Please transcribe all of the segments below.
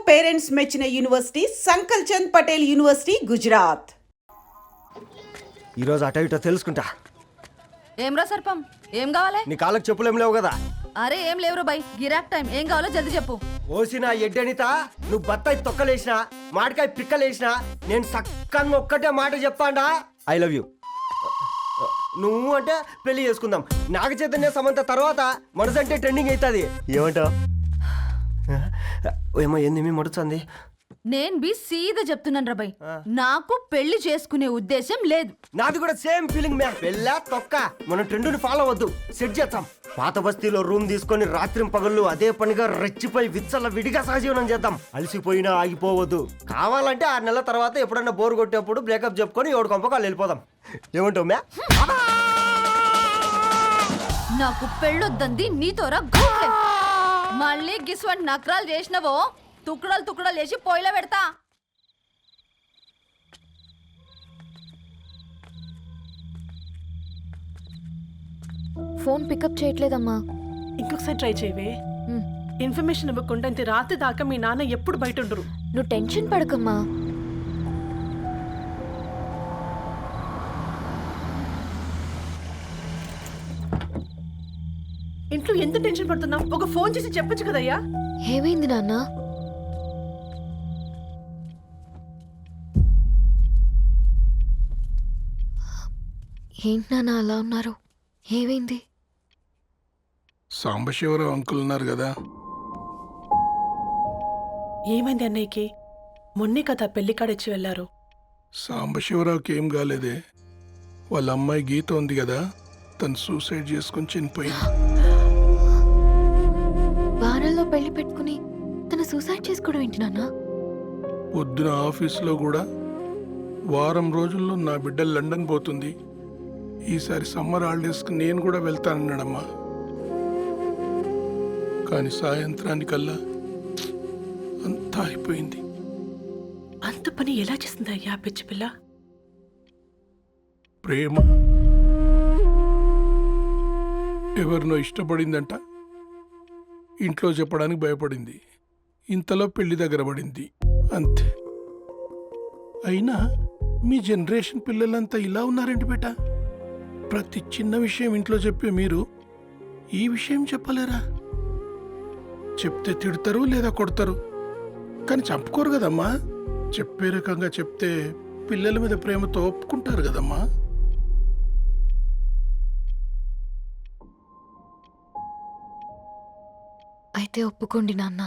Parents మెచ్చిన university సంకల్ Chand Patel university Gujarat. ఈరోజు అటో ఇటో తెలుసుకుంటా. ఏమ్రా సర్పం, ఏం కావాలి? నీ కాళ్ళకి చెప్పులేం లేవు కదా? అరే ఏం లేవురా బై, గిరాక్ టైం. ఏం కావాలో జల్దీ చెప్పు. ఓసిన ఎడ్డనిత, నువ్వు బత్తాయి తొక్కలేసినా మాడికాయ పిక్కలేసినా నేను సక్కంగా ఒక్కటే మాట చెప్తాండా, ఐ లవ్ యూ. నువ్వు అంటే పెళ్లి చేసుకుందాం. నాగ చైతన్య సమంత తర్వాత మనసంటే ట్రెండింగ్ అవుతుంది. ఏమంటావు? ఏమో ఏంది మీ మడుతుంది? నేను బి సీదా చెప్తున్నాను రా బై, నాకు పెళ్లి చేసుకునే ఉద్దేశం లేదు. నాది కూడా సేమ్ ఫీలింగ్ మ్యా. పెళ్ళా తొక్క, మనం ట్రెండ్ని ఫాలో అవ్వద్దు, సెట్ చేద్దాం. పాత బస్తీలో రూమ్ తీసుకొని రాత్రి పగళ్ళు అదే పనిగా రెచ్చిపోయి విచ్చల విడిగా సహజీవనం చేద్దాం. అలసిపోయినా ఆగిపోవద్దు. కావాలంటే 6 నెలల తర్వాత ఎప్పుడన్నా బోర్ కొట్టేప్పుడు బ్రేకప్ చెప్పుకొని ఎవడు కొంపకాలు వెళ్ళిపోదాం. ఏమంటావు మ్యా? నాకు పెళ్ళొద్దంది నీతోరా గోట్లే. మళ్ళీ గిస్వంటి నకరాలు చేసినవో తుక్కడలు తుక్కడలు చేసి పొయ్యిలో పెడతా. ఫోన్ పికప్ చేయట్లేదమ్మా. ఇంకొకసారి ట్రై చేయవే. ఇన్ఫర్మేషన్ ఇవ్వకుండా ఇంత రాత్రి దాకా మీ నాన్న ఎప్పుడు బయట ఉండరు. నువ్వు టెన్షన్ పడకమ్మా. ఇంట్లో ఎంత టెన్షన్ పడుతున్నావు? ఒక ఫోన్ చేసి చెప్పొచ్చు కదయ్యా. ఏమైంది నాన్న? ఏంటి నాన్న అలా ఉన్నారు? ఏమైంది? సాంబశివరావు అంకుల్ ఉన్నారు కదా, ఏమైంది అన్నయ్యకి? మొన్నే కదా పెళ్లి కాడిచ్చి వెళ్ళారు. సాంబశివరావుకి ఏం కాలేదే. వాళ్ళ అమ్మాయి గీత ఉంది కదా, తను సూసైడ్ చేసుకుని చనిపోయింది. వారంలో పెళ్లి పెట్టుకుని తను సూసైడ్ చేసుకోవడం ఏంటి నాన్న? పొద్దున ఆఫీసులో కూడా వారం రోజుల్లో నా బిడ్డ లండన్ పోతుంది, ఈసారి సమ్మర్ హాలిడేస్కి నేను కూడా వెళ్తానన్నాడమ్మా. కానీ సాయంత్రానికల్లా అంతా అయిపోయింది. అంత పని ఎలా చేస్తుంది అయ్యా పిచ్చి పిల్ల? ప్రేమ ఎవరినో ఇష్టపడిందంట, ఇంట్లో చెప్పడానికి భయపడింది. ఇంతలో పెళ్లి దగ్గర పడింది, అంతే. అయినా మీ జనరేషన్ పిల్లలంతా ఇలా ఉన్నారేంటి బేట? ప్రతి చిన్న విషయం ఇంట్లో చెప్పే మీరు ఈ విషయం చెప్పలేరా? చెప్తే తిడతారు లేదా కొడతారు, కానీ చంపుకోరు కదమ్మా. చెప్పే రకంగా చెప్తే పిల్లల మీద ప్రేమతో ఒప్పుకుంటారు కదమ్మా. అయితే ఒప్పుకోండి నాన్న.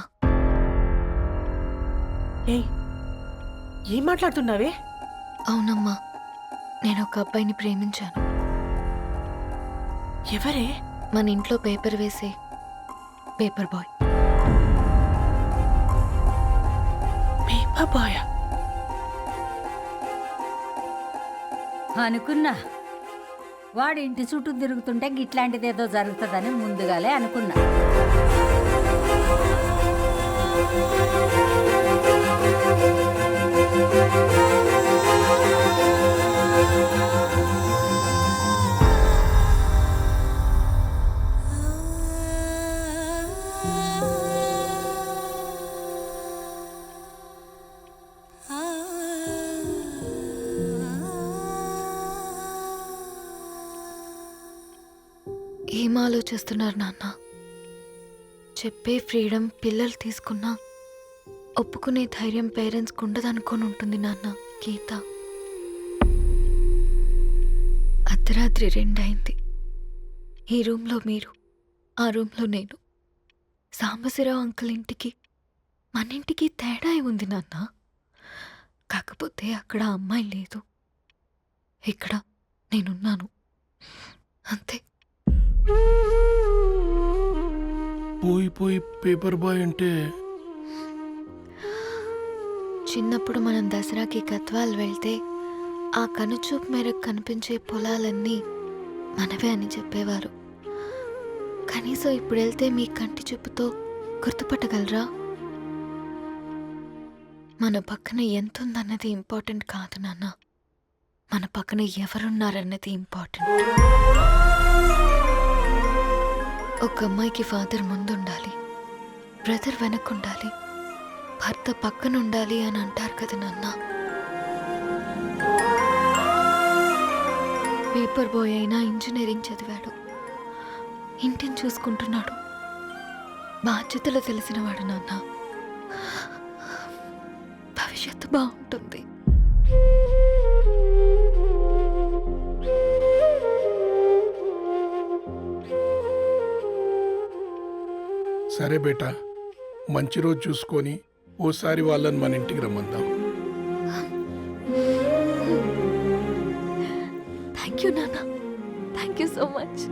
ఏం మాట్లాడుతున్నావే? అవునమ్మా, నేను ఒక అబ్బాయిని ప్రేమించాను. ఎవరే? మన ఇంట్లో పేపర్ వేసే పేపర్ బాయ్. Paper boy? అనుకున్నా వాడి ఇంటి చుట్టూ తిరుగుతుంటే గిట్లాంటిదేదో జరుగుతుందని ముందుగాలే అనుకున్నా. ఏం ఆలోచిస్తున్నారు నాన్న? చెప్పే ఫ్రీడమ్ పిల్లలు తీసుకున్నా ఒప్పుకునే ధైర్యం పేరెంట్స్కి ఉండదనుకొని ఉంటుంది నాన్న. గీత అర్ధరాత్రి 2 అయింది. ఈ రూమ్లో మీరు, ఆ రూమ్లో నేను. సాంబశివరావు అంకుల్ ఇంటికి మన ఇంటికి తేడా ఉంది నాన్న. కాకపోతే అక్కడ అమ్మాయి లేదు, ఇక్కడ నేనున్నాను, అంతే. పోయి పేపర్ బాయ్ అంటే? చిన్నప్పుడు మనం దసరాకి గద్వాల్ వెళ్తే ఆ కనుచూపు మేరకు కనిపించే పొలాలన్నీ మనవే అని చెప్పేవారు. కనీసం ఇప్పుడు వెళ్తే మీ కంటి చూపుతో గుర్తుపట్టగలరా? మన పక్కన ఎంతుందన్నది ఇంపార్టెంట్ కాదు నాన్న, మన పక్కన ఎవరున్నారన్నది ఇంపార్టెంట్. ఒక అమ్మాయికి ఫాదర్ ముందుండాలి, బ్రదర్ వెనకుండాలి, భర్త పక్కన ఉండాలి అని అంటారు కదా నాన్న. పేపర్ బాయ్ అయినా ఇంజనీరింగ్ చదివాడు, ఇంటిని చూసుకుంటున్నాడు, బాధ్యతలు తెలిసినవాడు నాన్న. భవిష్యత్తు బాగుంటుంది. సరే బేటా, మంచి రోజు చూసుకొని ఓసారి వాళ్ళని మన ఇంటికి రమ్మందాం. థ్యాంక్ యూ నాన్న, థ్యాంక్ యూ సో మచ్.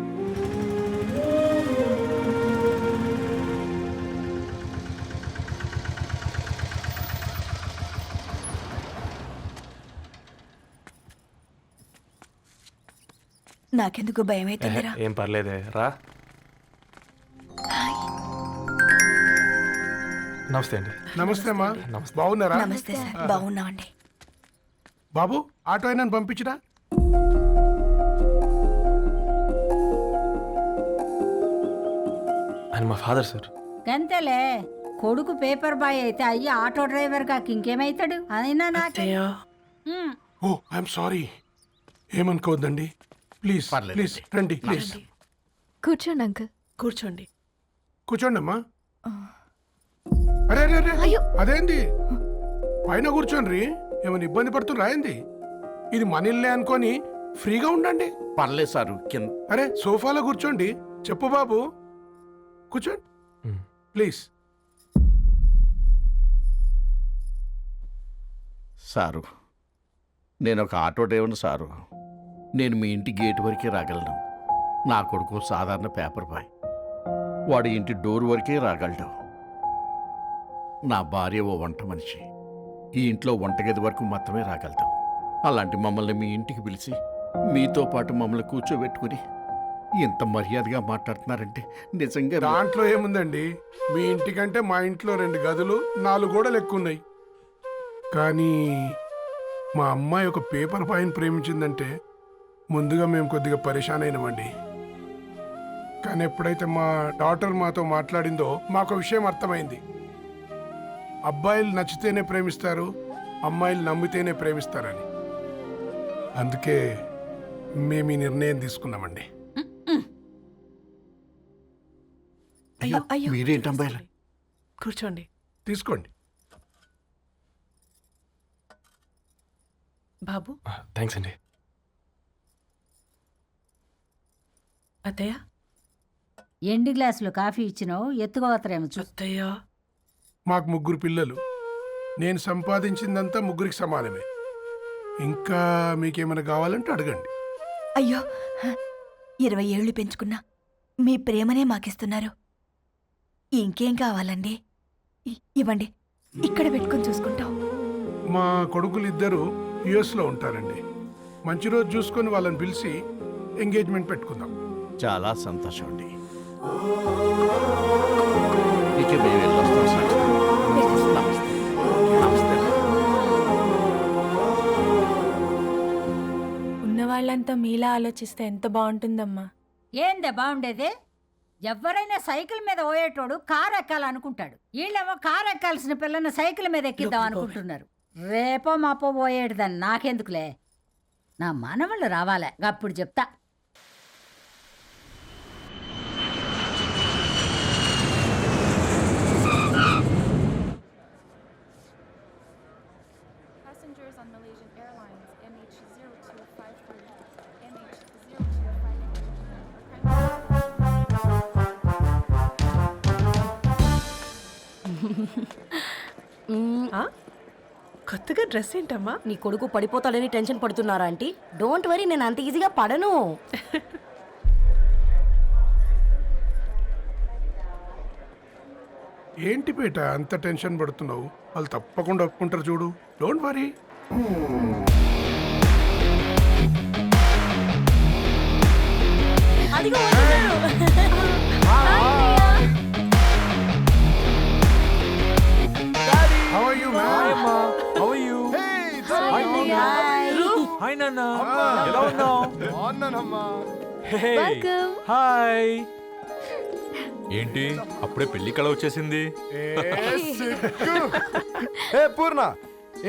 నాకెందుకు భయం అవుతుందిరా. ఏం పర్లేదే రా. నమస్తే అండి. నమస్తే అమ్మా, బాగున్నారా? నమస్తే సార్, బాగున్నామండి. బాబు, ఆటో అయినా పంపించరా? ఆయన మా ఫాదర్ సార్. గంతేలే, కొడుకు పేపర్ బాయ్ అయితే అయ్యి ఆటో డ్రైవర్ కాక ఇంకేమైతాడు? అయినా నాకే అత్తయ్య ఓ ఐఎమ్ సారీ, ఏమనుకోవద్దండి. ప్లీజ్ ప్లీజ్ రండి, ప్లీజ్ కూర్చోండి అంకుల్. కూర్చోండి. కూర్చోండి అమ్మా. అరే అరే అరే, అదేంది పైన కూర్చోండి, ఏమైనా ఇబ్బంది పడుతున్నా ఏంది? ఇది మన ఇల్లే అనుకొని ఫ్రీగా ఉండండి. పర్లేదు సారు కింద. అరే సోఫాలో కూర్చోండి. చెప్పు బాబు, కూర్చోండి ప్లీజ్. సారు, నేను ఒక ఆటో డ్రైవర్ని సారు. నేను మీ ఇంటి గేట్ వరకే రాగలను. నా కొడుకు సాధారణ పేపర్ బాయ్, వాడి ఇంటి డోర్ వరకే రాగలడు. నా భార్య ఓ వంట మనిషి, ఈ ఇంట్లో వంటగది వరకు మాత్రమే రాగలదు. అలాంటి మమ్మల్ని మీ ఇంటికి పిలిచి మీతో పాటు మమ్మల్ని కూర్చోబెట్టుకుని ఎంత మర్యాదగా మాట్లాడుతున్నారంటే నిజంగా దాంట్లో ఏముందండి, మీ ఇంటికంటే మా ఇంట్లో 2 గదులు 4 గోడలు ఎక్కువ ఉన్నాయి. కానీ మా అమ్మాయి ఒక పేపర్ బాయ్ని ప్రేమించిందంటే ముందుగా మేము కొద్దిగా పరేషాన్ అయినామండి. కానీ ఎప్పుడైతే మా డాటర్ మాతో మాట్లాడిందో మాకు విషయం అర్థమైంది. అబ్బాయిలు నచ్చితేనే ప్రేమిస్తారు, అమ్మాయిలు నమ్మితేనే ప్రేమిస్తారని. అందుకే మేము ఈ నిర్ణయం తీసుకున్నామండి. అయ్యో అయ్యో. మీరేంటి అమ్మాయిలు? కూర్చోండి. తీసుకోండి. బాబు. థ్యాంక్స్ అండి. అత్తయ్య. ఎండి గ్లాసులో కాఫీ ఇచ్చినావు, ఎత్తుకోవతరేమో చూ. అత్తయ్య. మాకు 3 పిల్లలు, నేను సంపాదించిందంతా 3కి సమానమే. ఇంకా మీకేమైనా కావాలంటే అడగండి. అయ్యో, 20 ఏళ్ళు పెంచుకున్నా మీ ప్రేమనే మాకిస్తున్నారు. ఇంకేం కావాలండి? ఇవ్వండి, ఇక్కడ పెట్టుకొని చూసుకుంటాం. మా కొడుకులిద్దరూ యుఎస్లో ఉంటారండి. మంచి రోజు చూసుకొని వాళ్ళని పిలిచి ఎంగేజ్మెంట్ పెట్టుకుందాం. చాలా సంతోషం అండి. ఇక మేము వెళ్ళొస్తాం సార్. నమస్తే. నమస్తే. ఉన్నవాళ్ళంతా మీలా ఆలోచిస్తే ఎంత బాగుంటుందమ్మా. ఏందే బాగుండేది? ఎవరైనా సైకిల్ మీద పోయేటోడు కారు ఎక్కాలనుకుంటాడు. వీళ్ళేమో కారు ఎక్కాల్సిన పిల్లని సైకిల్ మీద ఎక్కిద్దాం అనుకుంటున్నారు. రేపో మాపో పోయేటిదని నాకెందుకులే, నా మనవళ్ళు రావాలే, అప్పుడు చెప్తా. కొత్తగా డ్రెస్ ఏంటమ్మా? నీ కొడుకు పడిపోతాడని టెన్షన్ పడుతున్నారా ఆంటీ? డోంట్ వరీ, నేను అంత ఈజీగా పడను. ఏంటి పేట అంత టెన్షన్ పడుతున్నావు? వాళ్ళు తప్పకుండా ఒప్పుకుంటారు చూడు. Don't worry. అదిగో వచ్చేసారు. How are you, man? How are you? Hi నాన్న, ఎలా ఉన్నావు? బాగున్నానమ్మా. హాయ్. ఏంటి అప్పుడే పెళ్లి కళ వచ్చేసింది? పూర్ణ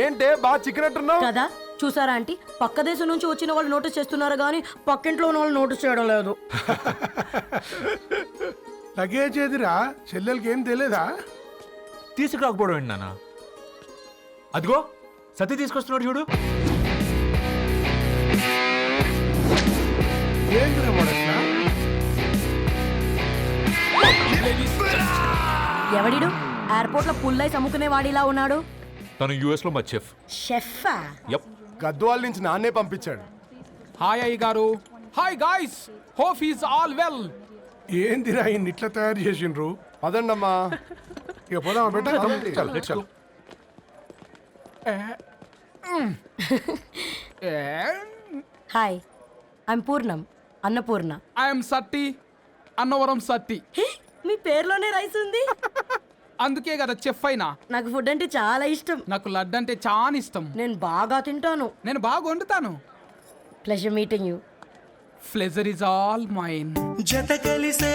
ఏంటే బాగా చిక్కినట్టున్నావు కదా చూసారా ఆంటీ, పక్క దేశం నుంచి వచ్చిన వాళ్ళు నోటీస్ చేస్తున్నారు కానీ పక్కింట్లో ఉన్న వాళ్ళు నోటీస్ చేయడం లేదు. లగేజ్ ఏదిరా? చెల్లెలకి ఏం తెలియదా? తీసుకురాకపోవడం ఏంటి నాన్న? అదిగో సతీ తీసుకొస్తున్నాడు చూడు. ఏందిరా వాడట్లా? ఎవడిడు ఎయిర్పోర్ట్ లో పుల్లై అమ్ముకునే వాడిలా ఉన్నాడు? తను యుఎస్ లో మా చెఫ్. షెఫా? యప్. గద్వాల నుంచి నాన్నే పంపించాడు. హాయ్ అయ్య గారు. Hi guys, hope is all well. ఏందిరా ఇన్ని ఇట్లా తయారు చేసిండ్రు? పదండమ్మా. ఇక పోదామా బెట్ట? చల్. హాయ్, ఐఎమ్ పూర్ణం, అన్నపూర్ణ. ఐఎమ్ సట్టి, అన్నవరం సట్టి. మీ పేరులోనే రైస్ ఉంది. అందుకే కదా చెఫ్ అయినా. నాకు ఫుడ్ అంటే చాలా ఇష్టం. నాకు లడ్డు అంటే చాలా ఇష్టం. నేను బాగా తింటాను. నేను బాగా వండుతాను. Pleasure meeting you. Pleasure is all mine. జత కలిసే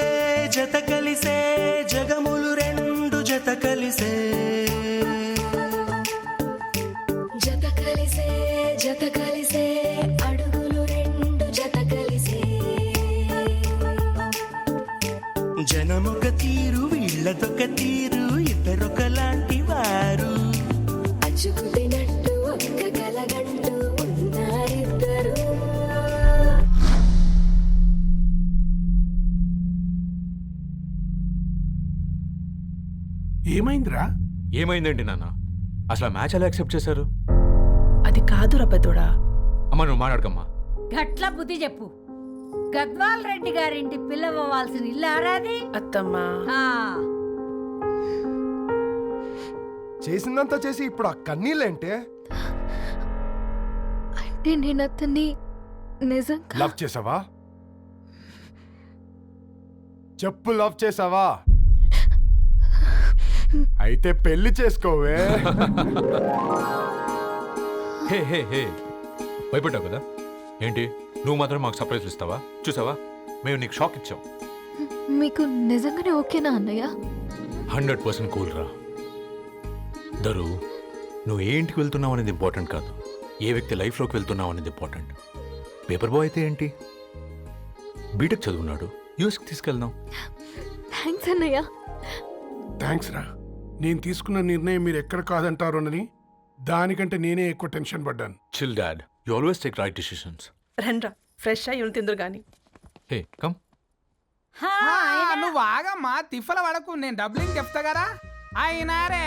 జగములు రెండు జత కలిసే, జత కలిసే అడుగులు రెండు జత కలిసే, జనమొక తీరు వీళ్ళదొక తీరు, ఇద్దరొకలాంటి వారు, అచ్చుకుతినట్టు ఒక్క కలగంటూ ఉన్నారిద్దరు. ఏమైందిరా? ఏమైందండి నాన్న? అసలు ఆ మ్యాచ్ ఎలా యాక్సెప్ట్ చేశారు? అది కాదు రబ్బతోడా. అమ్మ నువ్వు మాట్లాడకమ్మా. గట్ల బుద్ధి చెప్పు. గద్వాల్ రెడ్డి గారింటి పిల్లవ్వాల్సిన ఇల్లు ఆరాది. అత్తమ్మా, చేసిందంతా చేసి ఇప్పుడు ఆ కన్నీళ్ళేంటే? అంటే నేను అతన్ని నిజంగా లవ్ చేసావా? చెప్పు, లవ్ చేసావా? అయితే పెళ్లి చేసుకోవే. హే హే హే, భయపడ్డావు కదా? ఏంటి నువ్వు మాత్రం మాకు సర్ప్రైజ్ ఇస్తావా? చూసావా, మేము నీకు షాక్ ఇచ్చాం. మీకు నిజంగానే ఓకేనా అన్నయ్య? 100% కూల్ రా. దరు, నువ్వు ఏ ఇంటికి వెళ్తున్నావు అనేది ఇంపార్టెంట్ కాదు, ఏ వ్యక్తి లైఫ్లోకి వెళ్తున్నావు అనేది ఇంపార్టెంట్. పేపర్ బాయ్ అయితే ఏంటి, బీటెక్ చదువున్నాడు, యూఎస్కి తీసుకెళ్దాం. థ్యాంక్స్ అన్నయ్య. థ్యాంక్స్ రా. నేను తీసుకున్న నిర్ణయం మీరు ఎక్కడ కాదంటారోనని దానికంటే నేనే ఎక్కువ టెన్షన్ పడ్డాను. Chill dad, you always take right decisions. రండ్రా ఫ్రెష్ అయ్యి ఉంది తిందురు గాని. Hey come. నువ్వు ఆగమ్మా, తిప్పల వడకు. నేను డబ్లింగ్ చెప్తా కదా. అయినా రే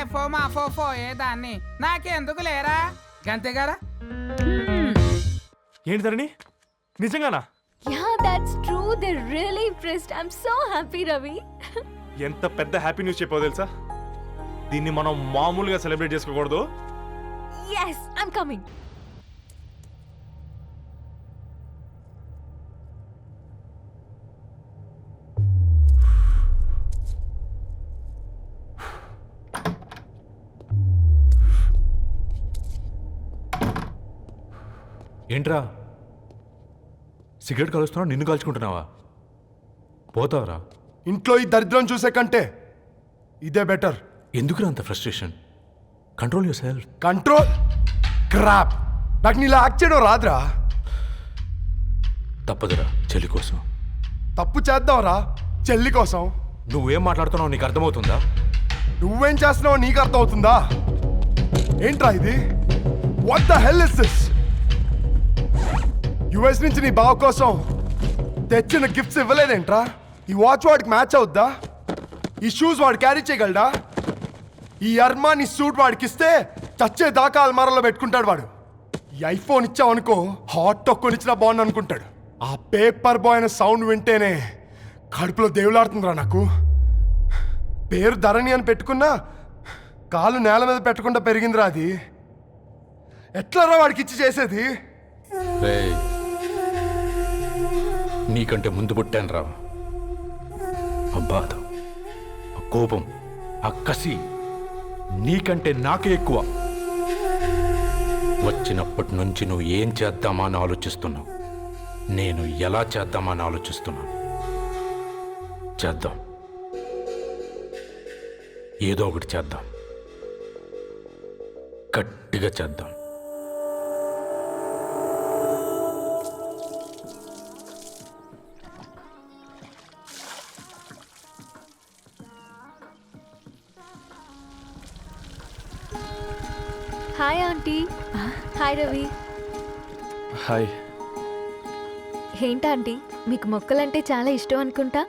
ఫో ఏదాన్ని నాకెందుకు లేరా గంతే కదా. ఏంటి ధరణి, నిజంగానా? Yeah, that's true. They're really impressed. I'm so happy, Ravi. ఎంత పెద్ద హ్యాపీ న్యూస్ చెప్పావు తెలుసా? దీన్ని మనం మామూలుగా సెలబ్రేట్ చేసుకోకూడదు. Yes, I'm coming. ఏంట్రా సిగరెట్ కాలుస్తున్నావు, నిన్ను కాల్చుకుంటున్నావా? పోతావరా? ఇంట్లో ఈ దరిద్రం చూసే కంటే ఇదే బెటర్. ఎందుకురా అంత frustration? Control your self. Control crap. నాకు నీలా యాక్ట్ చేయడం రాదురా. తప్పదురా, చెల్లి కోసం. తప్పు చేద్దాంరా చెల్లి కోసం. నువ్వేం మాట్లాడుతున్నావు నీకు అర్థమవుతుందా? నువ్వేం చేస్తున్నావో నీకు అర్థమవుతుందా? ఏంట్రా ఇది? What the hell is this? US నుంచి నీ బావ కోసం తెచ్చిన గిఫ్ట్స్ ఇవ్వలేదేంట్రా? ఈ వాచ్ వాడికి మ్యాచ్ అవుద్దా? ఈ షూస్ వాడు క్యారీ చేయగలడా? ఈ అర్మానీ సూట్ వాడికి ఇస్తే చచ్చే దాకా అల్మారాలో పెట్టుకుంటాడు వాడు. ఈ ఐఫోన్ ఇచ్చావనుకో హాట్ టొక్కొని ఇచ్చినా బాగుంది అనుకుంటాడు. ఆ పేపర్ బాయ్ అనే సౌండ్ వింటేనే కడుపులో దేవులాడుతుందిరా నాకు. పేరు ధరణి అని పెట్టుకున్నా కాలు నేల మీద పెట్టకుండా పెరిగిందిరా అది. ఎట్లరా వాడికి ఇచ్చి చేసేది? నీకంటే ముందు పుట్టాను రా. ఆ బాధ, ఆ కోపం, ఆ కసి నీకంటే నాకే ఎక్కువ. వచ్చినప్పటి నుంచి నువ్వు ఏం చేద్దామా అని ఆలోచిస్తున్నావు, నేను ఎలా చేద్దామా అని ఆలోచిస్తున్నాను. చేద్దాం, ఏదో ఒకటి చేద్దాం, గట్టిగా చేద్దాం. Hi aunty. Hi Ravi. Hi. ఏంటంటీ మీకు మొక్కలంటే చాలా ఇష్టం అనుకుంటా.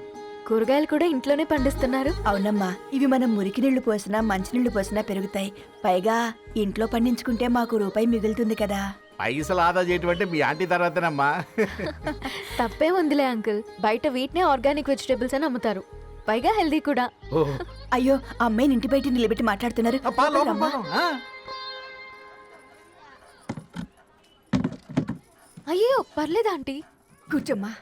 కూరగాయలు కూడా ఇంట్లోనే పండిస్తున్నారు. అవునమ్మా, ఇవి మనం మురికి నీళ్లు పోసినా మంచినీళ్లు పోసినా పెరుగుతాయి. పైగా ఇంట్లో పండించుకుంటే మాకు రూపాయి మిగులుతుంది కదా. పైసలు ఆదా చేయటం అంటే మీ ఆంటీ తర్వాతనమ్మా. తప్పే ఉందిలే అంకుల్, బయట వీటినే ఆర్గానిక్ వెజిటేబుల్స్ అని అమ్ముతారు, పైగా హెల్దీ కూడా. అయ్యో, ఆ అమ్మాయిని ఇంటి బయట నిలబెట్టి మాట్లాడుతున్నారు. రమ్మా. అయ్యో పర్లేదు ఆంటీ. కూర్చోమ్మా,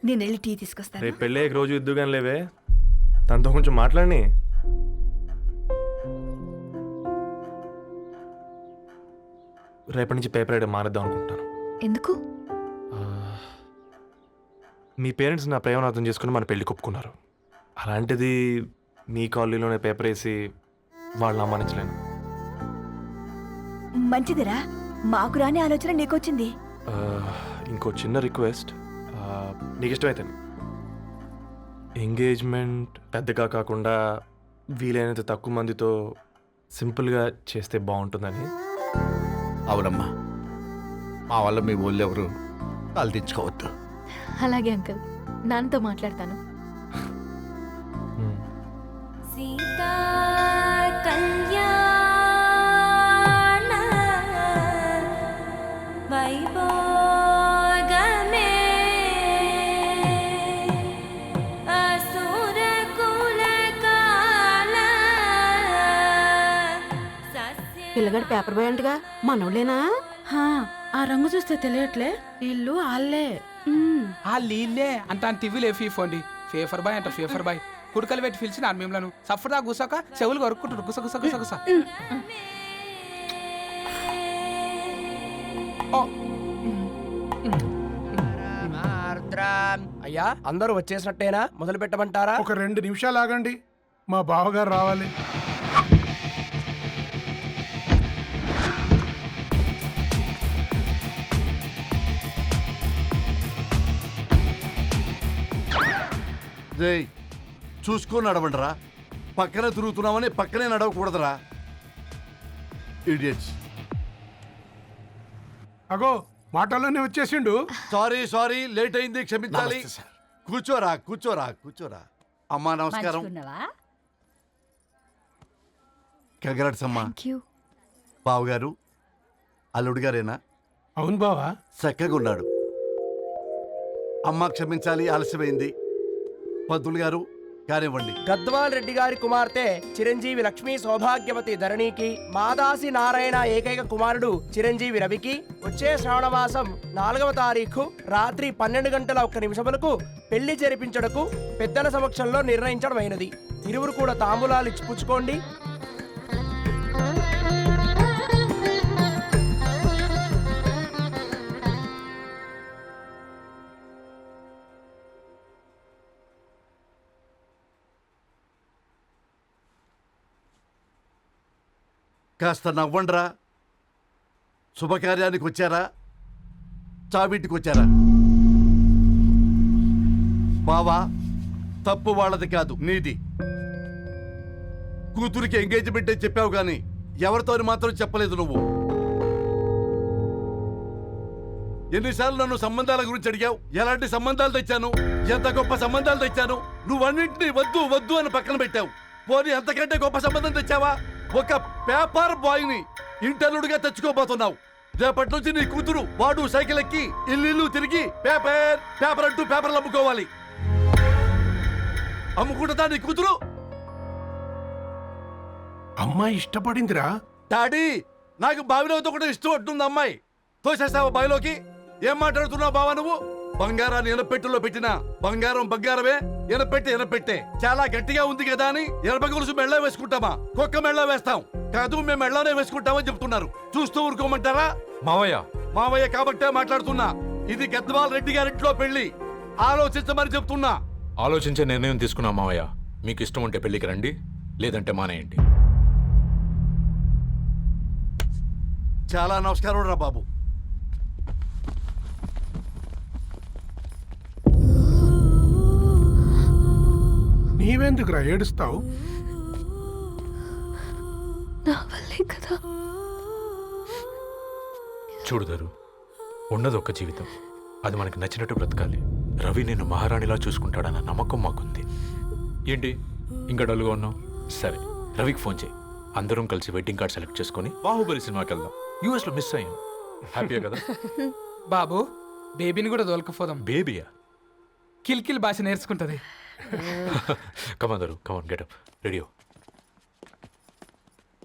నేను వెళ్ళి టీ తీసుకొస్తాను. రేపు పెళ్ళి రోజు ఇద్దుగాని లేవే, తనతో కొంచెం మాట్లాడి. రేపటి నుంచి పేపర్ రైడ్ మానేద్దాం అనుకుంటాను. ఎందుకు? మీ పేరెంట్స్ నా ప్రేమను అర్థం చేసుకుని మన పెళ్లి కొప్పుకున్నారు. అలాంటిది మీ కాలనీలోనే పేపర్ వేసి వాళ్ళని అమ్మానించలేను. మంచిదిరా, మాకు రాని ఆలోచన నీకొచ్చింది. ఇంకో చిన్న రిక్వెస్ట్, నీకు ఇష్టమైతే ఎంగేజ్మెంట్ పెద్దగా కాకుండా వీలైనంత తక్కువ మందితో సింపుల్గా చేస్తే బాగుంటుందని. అవునమ్మా, మా వల్ల మీ ఊళ్ళో ఎవరు కాలు తెచ్చుకోవద్దు. అలాగే అంకుల్, నాన్నతో మాట్లాడతాను. సీతా కళ్యాణ వైభోగమే అసుర కులకాల పిల్లగాడు పేపర్ బాయ్ అంటగా మనోళ్ళేనా? ఆ రంగు చూస్తే తెలియట్లే, ఇల్లు ఆళ్ళే. ఆ లీల్లే అంత టీవీలో ఫీఫోండి. ఫేఫర్ బాయ్ అంట, ఫేఫర్ బాయ్. కుడుకలు పెట్టి పిలిచిన మిమ్మలను సఫర్దా గుసక చెవులు కొరుక్కుంటారు. గుస గుస గుస గుస. అయ్యా, అందరూ వచ్చేసినట్టేనా? మొదలు పెట్టమంటారా? ఒక 2 నిమిషాలు ఆగండి, మా బావగారు రావాలి. చూసుకొని నడవండిరా, పక్కనే తిరుగుతున్నామని పక్కనే నడవకూడదురా. ఇడియట్స్. అగో మాటల్లోనే వచ్చేసిండు. సారీ లేట్ అయింది, క్షమించాలి. కూర్చోరా. అమ్మా నమస్కారం. కంగ్రాట్స్ అమ్మా. బావగారు అల్లుడు గారేనా? అవును బావా. చక్కగా ఉన్నాడు. అమ్మ క్షమించాలి, ఆలస్యమైంది. పంతులు గారు కానివ్వండి. గద్వాల్ రెడ్డి గారి కుమార్తె చిరంజీవి లక్ష్మీ సౌభాగ్యవతి ధరణికి, మాదాసి నారాయణ ఏకైక కుమారుడు చిరంజీవి రవికి వచ్చే శ్రావణమాసం 4వ తారీఖు రాత్రి 12:01 పెళ్లి జరిపించడకు పెద్దల సమక్షంలో నిర్ణయించడమైనది. ఇరువురు కూడా తాంబూలాలు ఇచ్చి పుచ్చుకోండి. కాస్త నవ్వండ్రా. శుభకార్యానికి వచ్చారా, చావింటికి వచ్చారా? బావా, తప్పు వాళ్ళది కాదు, నీది. కూతురికి ఎంగేజ్మెంట్ అని చెప్పావు కానీ ఎవరితో మాత్రం చెప్పలేదు నువ్వు. ఎన్నిసార్లు నన్ను సంబంధాల గురించి అడిగావు? ఎలాంటి సంబంధాలు తెచ్చాను, ఎంత గొప్ప సంబంధాలు తెచ్చాను. నువ్వన్నింటినీ వద్దు అని పక్కన పెట్టావు. పోనీ అంతకంటే గొప్ప సంబంధం తెచ్చావా? ఒక పేపర్ బాయ్ ని ఇంటర్లుడిగా తెచ్చుకోబోతున్నావు. రేపటి నుంచి నీ కూతురు వాడు సైకిల్ ఎక్కి ఇల్లు తిరిగి పేపర్ అంటూ పేపర్లు అమ్ముకోవాలి. అమ్ముకుంటుందా నీ కూతురు? అమ్మాయి ఇష్టపడిందిరా. డాడీ, నాకు బావిలో కూడా ఇష్టం ఉంటుంది. అమ్మాయి తోసేస్తావా బావిలోకి? ఏం మాట్లాడుతున్నావు బావా నువ్వు? బంగారాన్ని ఎనపెట్టులో పెట్టినా బంగారమే. ఎనపెట్టే చాలా గట్టిగా ఉంది కదా అని ఎనప గొలుసు మెళ్ళ వేసుకుంటామా? కుక్క మెళ్ళ వేస్తాం కాదు, మేము మెళ్ళనే వేసుకుంటామని చెప్తున్నారు. చూస్తూ ఊరుకోమంటారా? మావయ్య కాబట్టే మాట్లాడుతున్నా. ఇది గద్వాల్ రెడ్డి గారింట్లో పెళ్లి. ఆలోచించమని చెప్తున్నా. ఆలోచించే నిర్ణయం తీసుకున్నా మావయ్య. మీకు ఇష్టం ఉంటే పెళ్ళికి రండి, లేదంటే మానేయండి. చాలా నమస్కారం రా బాబు. నీవెందుకురా ఏడుస్తావు? నా వల్లే కదా. చూడుదరు, ఉన్నది ఒక్క జీవితం, అది మనకి నచ్చినట్టు బ్రతకాలి. రవి నేను మహారాణిలా చూసుకుంటాడన్న నమ్మకం మాకుంది. ఏంటి ఇంకా డల్గా ఉన్నావు? సరే, రవికి ఫోన్ చేయి. అందరం కలిసి వెడ్డింగ్ కార్డ్ సెలెక్ట్ చేసుకొని బాహుబలి సినిమాకి వెళ్దాం. యూఎస్లో మిస్ అయ్యాం. హ్యాపీయే కదా? బాబు, బేబీని కూడా దొలకపోదాం. బేబీయా? కిల్కిల్ భాష నేర్చుకుంటది. కమాన్ దరు, కమాన్, గెటప్, రెడీ.